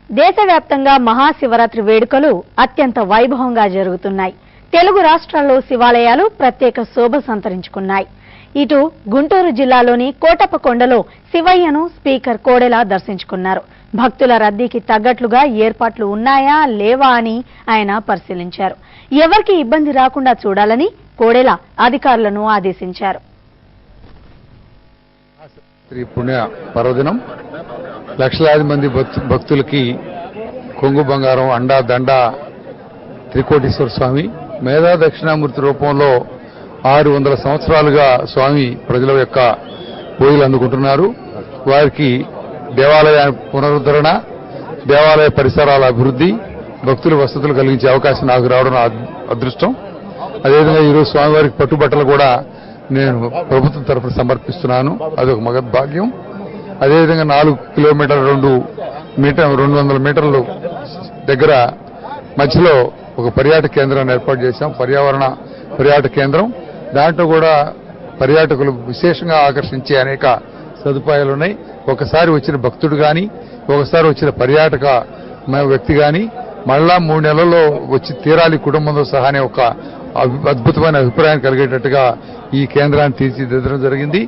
దేశవ్యాప్తంగా మహాశివరాత్రి వేడుకలు అత్యంత వైభవంగా జరుగుతున్నాయి. తెలుగు రాష్ట్రాల్లో శివాలయాలు ప్రత్యేక శోభ సంతరించుకున్నాయి. ఇటు గుంటూరు జిల్లాలోని కోటప్పకొండలో శివయ్యను స్పీకర్ కోడెల దర్శించుకున్నారు. భక్తుల రద్దీకి తగ్గట్లుగా ఏర్పాట్లు ఉన్నాయా లేవా అని ఆయన పరిశీలించారు. ఎవరికి ఇబ్బంది రాకుండా చూడాలని కోడెల అధికారులను ఆదేశించారు. శ్రీ పుణ్య పర్వదినం లక్షలాది మంది భక్తులకి కొంగు బంగారం అండా దండ త్రికోటీశ్వర స్వామి మేధా దక్షిణామూర్తి రూపంలో 600 సంవత్సరాలుగా స్వామి ప్రజల యొక్క పూజలు అందుకుంటున్నారు. వారికి దేవాలయ పునరుద్ధరణ, దేవాలయ పరిసరాల అభివృద్ధి, భక్తుల వసతులు కలిగించే అవకాశం నాకు రావడం అదృష్టం. అదేవిధంగా ఈరోజు స్వామివారికి పట్టుబట్టలు కూడా నేను ప్రభుత్వం తరఫున సమర్పిస్తున్నాను. అదొక మగద్భాగ్యం. అదేవిధంగా 4 కిలోమీటర్ల 200 మీటర్లు దగ్గర మధ్యలో ఒక పర్యాటక కేంద్రాన్ని ఏర్పాటు చేశాం. పర్యాటక కేంద్రం. దాంట్లో కూడా పర్యాటకులు విశేషంగా ఆకర్షించే అనేక సదుపాయాలు ఉన్నాయి. ఒకసారి వచ్చిన భక్తుడు కానీ, ఒకసారి వచ్చిన పర్యాటక వ్యక్తి కానీ మళ్ళా 3 నెలల్లో వచ్చి తీరాలి కుటుంబంతో సహా అనే ఒక అద్భుతమైన అభిప్రాయం కలిగేటట్టుగా ఈ కేంద్రాన్ని తీర్చిదిద్దడం జరిగింది.